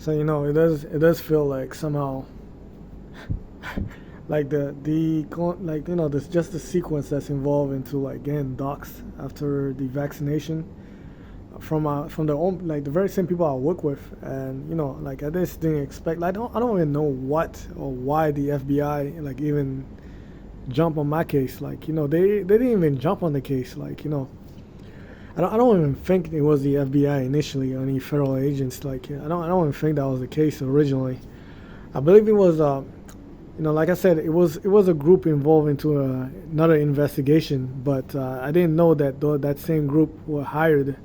So it does feel like somehow like like this just the sequence that's involved into like getting doxxed after the vaccination from the own, like the very same people I work with, and like I just didn't expect. Like, I don't even know what or why the FBI like even jump on my case. Like they didn't even jump on the case. Like I don't even think it was the FBI initially or any federal agents. Like I don't even think that was the case originally. I believe it was like I said, it was a group involved into another investigation, but I didn't know that that same group were hired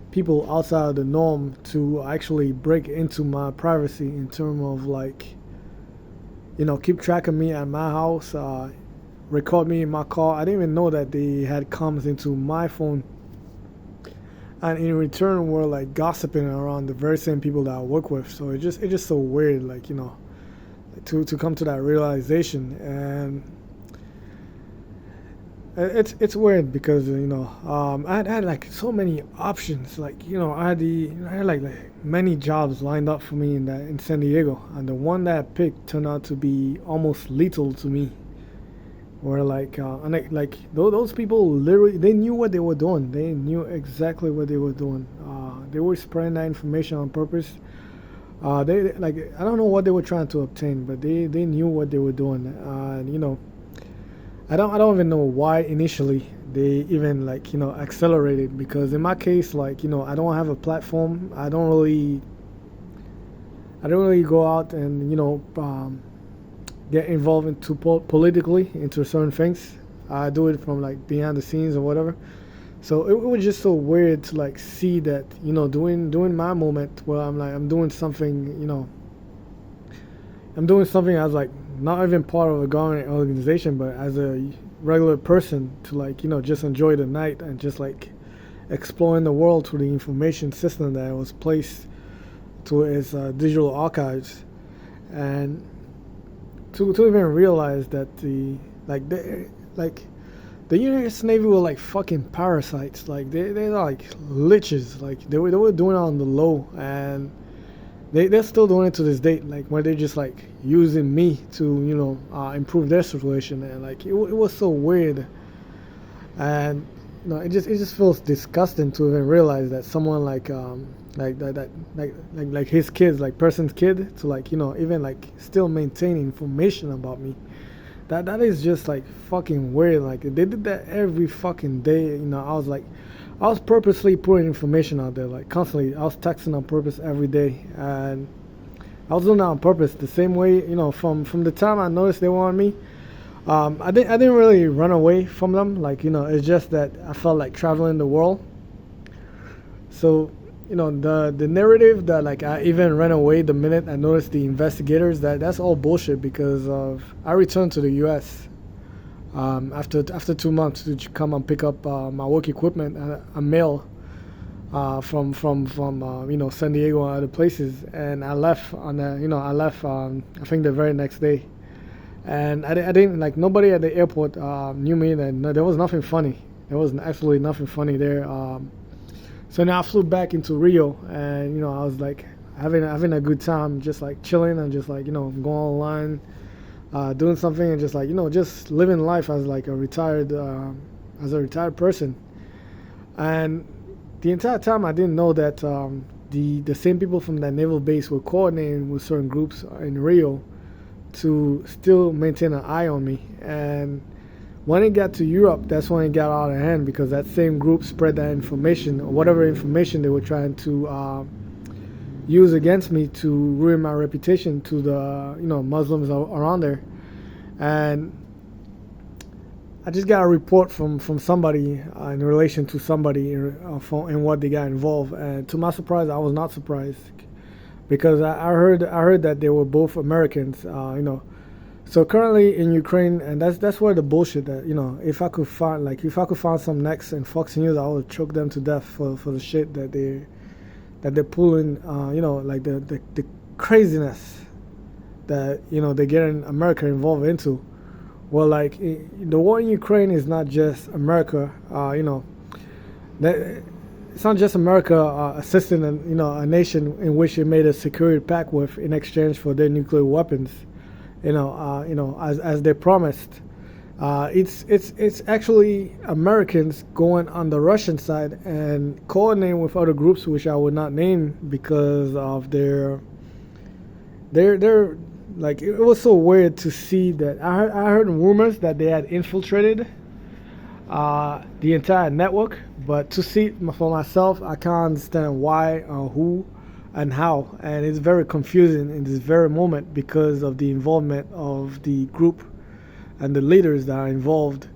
people outside of the norm to actually break into my privacy in terms of like keep track of me at my house, record me in my car. I didn't even know that they had comms into my phone, and in return were like gossiping around the very same people that I work with. So it's just so weird, like to come to that realization. And it's weird because I had like so many options. Like I had like many jobs lined up for me in San Diego, and the one that I picked turned out to be almost lethal to me. Where like and those people literally, they knew what they were doing. They knew exactly what they were doing. They were spreading that information on purpose. They like, I don't know what they were trying to obtain, but they knew what they were doing. I don't even know why initially they even like accelerated, because in my case, like I don't have a platform. I don't really go out and get involved into politically into certain things. I do it from like behind the scenes or whatever. So it was just so weird to like see that doing my moment where I'm doing something, I'm doing something as like not even part of a government organization, but as a regular person to like just enjoy the night and just like exploring the world through the information system that was placed to its digital archives. And to even realize that like the like the United States Navy were like fucking parasites. Like they're like liches. Like they were doing it on the low, and they're still doing it to this date. Like where they're just like using me to improve their situation. And like it was so weird. And it just feels disgusting to even realize that someone like that like his kids, like person's kid, to like even like still maintain information about me. That is just like fucking weird. Like they did that every fucking day. I was purposely putting information out there, like constantly. I was texting on purpose every day, and I was doing that on purpose. The same way, from the time I noticed they wanted me, I didn't really run away from them. Like it's just that I felt like traveling the world. So the narrative that like I even ran away the minute I noticed the investigators, that's all bullshit, because of I returned to the U.S. After 2 months to come and pick up my work equipment, a mail from San Diego and other places, and I left on the I left I think the very next day. And I didn't, like, nobody at the airport knew me. That no, there was nothing funny. There was absolutely nothing funny there. So now I flew back into Rio, and I was like having a good time, just like chilling and just like going online, doing something, and just like just living life as a retired person. And the entire time I didn't know that the same people from that naval base were coordinating with certain groups in Rio to still maintain an eye on me. And when it got to Europe, that's when it got out of hand, because that same group spread that information, or whatever information they were trying to use against me to ruin my reputation to the Muslims around there. And I just got a report from somebody in relation to somebody in what they got involved, and to my surprise, I was not surprised, because I heard that they were both Americans. So currently in Ukraine, and that's where the bullshit that if I could find some necks in Fox News, I would choke them to death for the shit that they're pulling. Like the craziness that they're getting America involved into. Well, like the war in Ukraine is not just America. That it's not just America assisting a nation in which it made a security pact with in exchange for their nuclear weapons, as they promised. It's actually Americans going on the Russian side and coordinating with other groups, which I would not name because of their like it was so weird to see that I heard rumors that they had infiltrated the entire network, but to see it for myself, I can't understand why, who, and how, and it's very confusing in this very moment because of the involvement of the group and the leaders that are involved.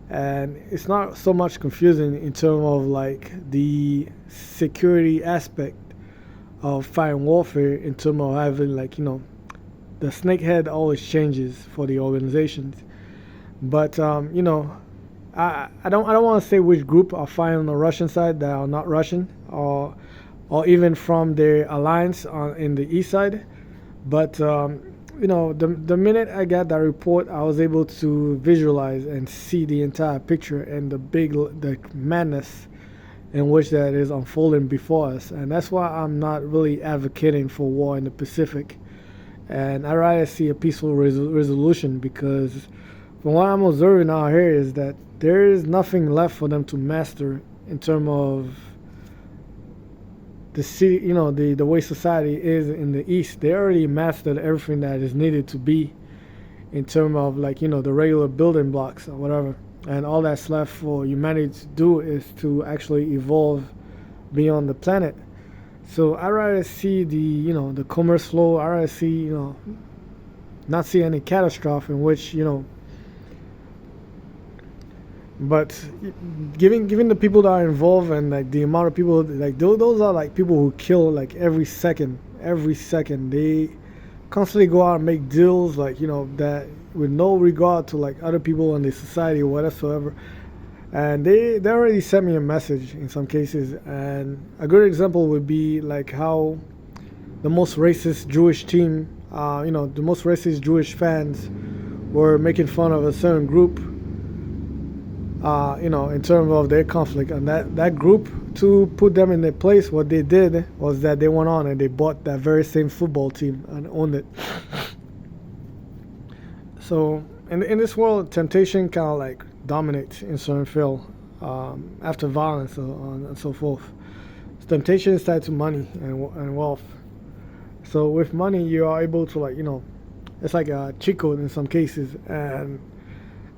And it's not so much confusing in terms of like the security aspect of fire and warfare, in terms of having like the snakehead always changes for the organizations. But I don't want to say which group are fighting on the Russian side that are not Russian, or even from the alliance in the east side. But the minute I got that report, I was able to visualize and see the entire picture and the madness in which that is unfolding before us. And that's why I'm not really advocating for war in the Pacific. And I rather see a peaceful resolution, because from what I'm observing out here is that there is nothing left for them to master in terms of the city, the way society is in the East. They already mastered everything that is needed to be in terms of like, the regular building blocks or whatever. And all that's left for humanity to do is to actually evolve beyond the planet. So I rather see the commerce flow. I rather see, not see any catastrophe in which, but giving the people that are involved and like the amount of people, like those are like people who kill like every second they constantly go out and make deals, like that with no regard to like other people in the society or whatsoever. And they already sent me a message in some cases. And a good example would be like how the most racist Jewish team, the most racist Jewish fans were making fun of a certain group, in terms of their conflict. And that group, to put them in their place, what they did was that they went on and they bought that very same football team and owned it. So in this world, temptation kind of like dominates in certain field, after violence and so forth. Temptation is tied to money and wealth. So with money, you are able to like it's like a cheat code in some cases, and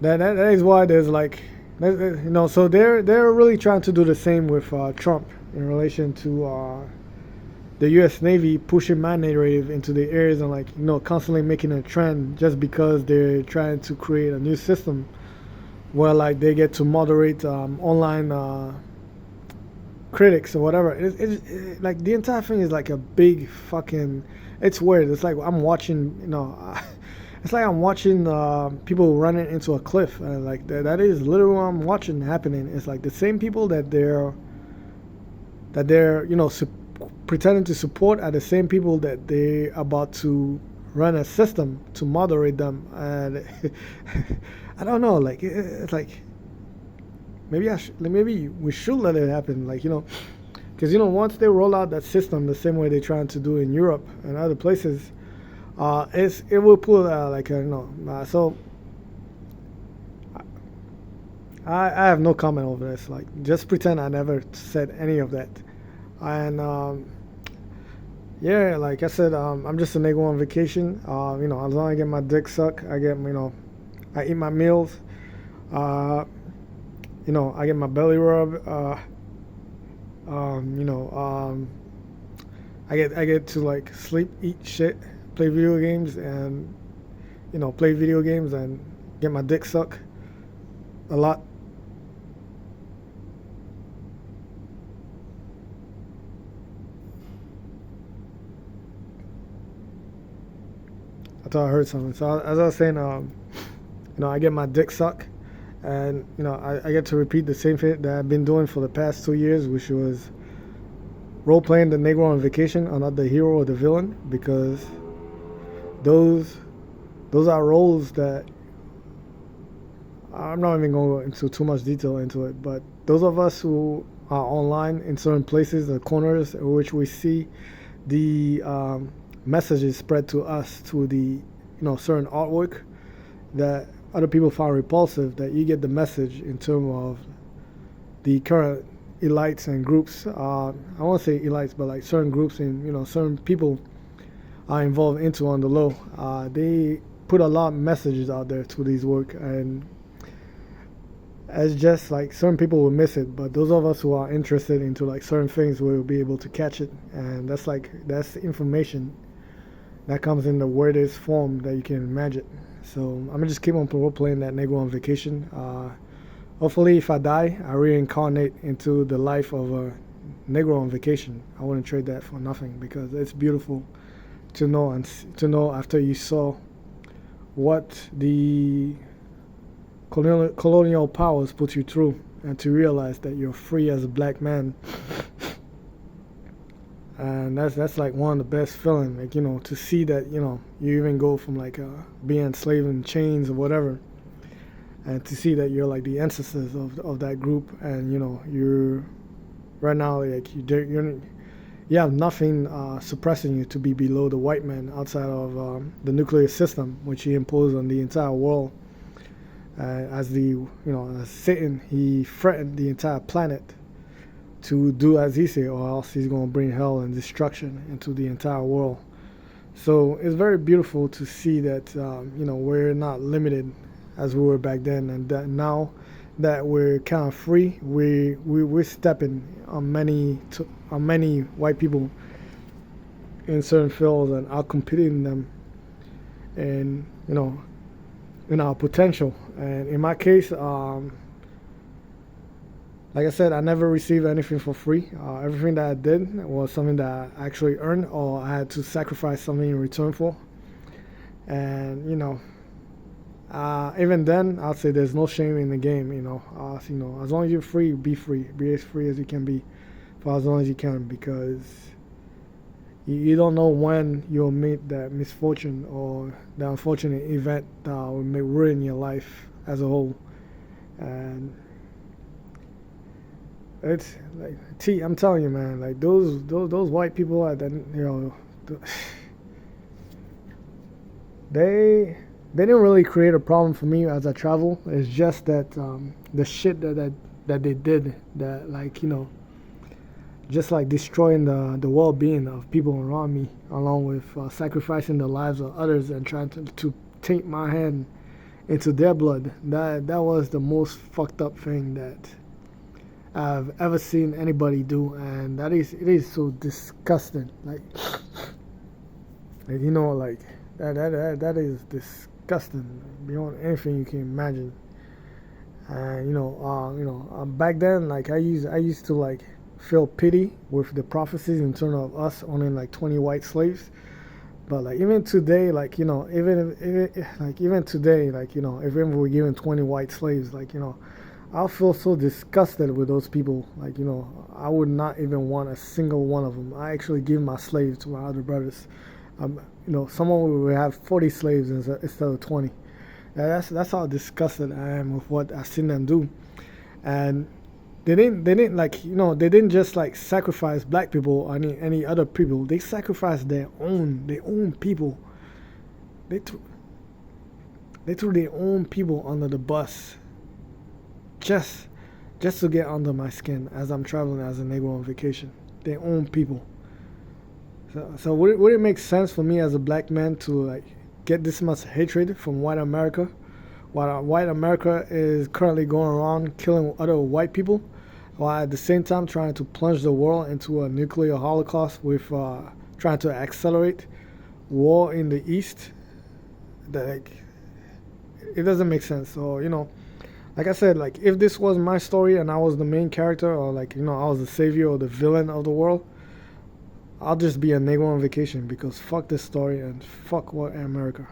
that is why there's like so they're really trying to do the same with Trump in relation to the U.S. Navy pushing my narrative into the areas and like constantly making a trend just because they're trying to create a new system where like they get to moderate online critics or whatever. It like the entire thing is like a big fucking. It's weird. It's like I'm watching. It's like I'm watching people running into a cliff. Like that is literally what I'm watching happening. It's like the same people that they're pretending to support are the same people that they're about to run a system to moderate them. And I don't know. Like it's like maybe we should let it happen. Like because once they roll out that system the same way they're trying to do in Europe and other places, it will put so I have no comment over this. Like just pretend I never said any of that. And yeah, like I said, I'm just a nigga on vacation. As long as I get my dick sucked, I get I eat my meals. I get my belly rub. I get to like sleep, eat shit, play video games, and get my dick sucked a lot. I thought I heard something. So as I was saying, I get my dick sucked, and I get to repeat the same thing that I've been doing for the past 2 years, which was role playing the Negro on vacation. I'm not the hero or the villain, because those are roles that I'm not even going into too much detail into it. But those of us who online in certain places, the corners in which we see the messages spread to us through the certain artwork that other people find repulsive, that you get the message in terms of the current elites and groups. I won't say elites, but like certain groups and certain people are involved into on the low. They put a lot of messages out there to these work, and it's just like certain people will miss it, but those of us who are interested into like certain things will be able to catch it, and that's information that comes in the weirdest form that you can imagine. So I'm gonna just keep on role playing that Negro on Vacation. Hopefully, if I die, I reincarnate into the life of a Negro on Vacation. I wouldn't trade that for nothing, because it's beautiful to know, and to know after you saw what the colonial powers put you through, and to realize that you're free as a black man. And that's like one of the best feeling, like to see that you even go from like being enslaved in chains or whatever, and to see that you're like the ancestors of that group, and you're right now like you have nothing suppressing you to be below the white man outside of the nuclear system, which he imposed on the entire world. As as Satan, he threatened the entire planet to do as he said, or else he's going to bring hell and destruction into the entire world. So it's very beautiful to see that we're not limited as we were back then, and that now that we're kind of free, we're stepping on many white people in certain fields and outcompeting them, and in our potential. And in my case, like I said, I never received anything for free. Everything that I did was something that I actually earned, or I had to sacrifice something in return for. And even then, I'd say there's no shame in the game. As long as you're free, be free. Be as free as you can be for as long as you can, because you don't know when you'll meet that misfortune or the unfortunate event that will ruin your life as a whole. And it's like I'm telling you, man, like those white people are then they didn't really create a problem for me as I travel. It's just that the shit that they did, that just like destroying the well-being of people around me, along with sacrificing the lives of others and trying to taint my hand into their blood. That was the most fucked up thing that I've ever seen anybody do, and it is so disgusting. Like that is disgusting beyond anything you can imagine. And back then, like I used to like feel pity with the prophecies in terms of us owning like 20 white slaves. But like even today, like even today, like if we were given 20 white slaves, like I'll feel so disgusted with those people. Like I would not even want a single one of them. I actually give my slaves to my other brothers. Someone would have 40 slaves instead of 20. That's how disgusted I am with what I've seen them do. And they didn't just like sacrifice black people or any other people. They sacrificed their own people. They threw their own people under the bus just to get under my skin as I'm traveling as a Negro on vacation. Their own people. So would it make sense for me as a black man to like get this much hatred from white America, while white America is currently going around killing other white people, while at the same time trying to plunge the world into a nuclear holocaust with trying to accelerate war in the East? That it doesn't make sense. So like I said, like if this was my story and I was the main character, or like I was the savior or the villain of the world, I'll just be a Negro on vacation, because fuck this story and fuck white America.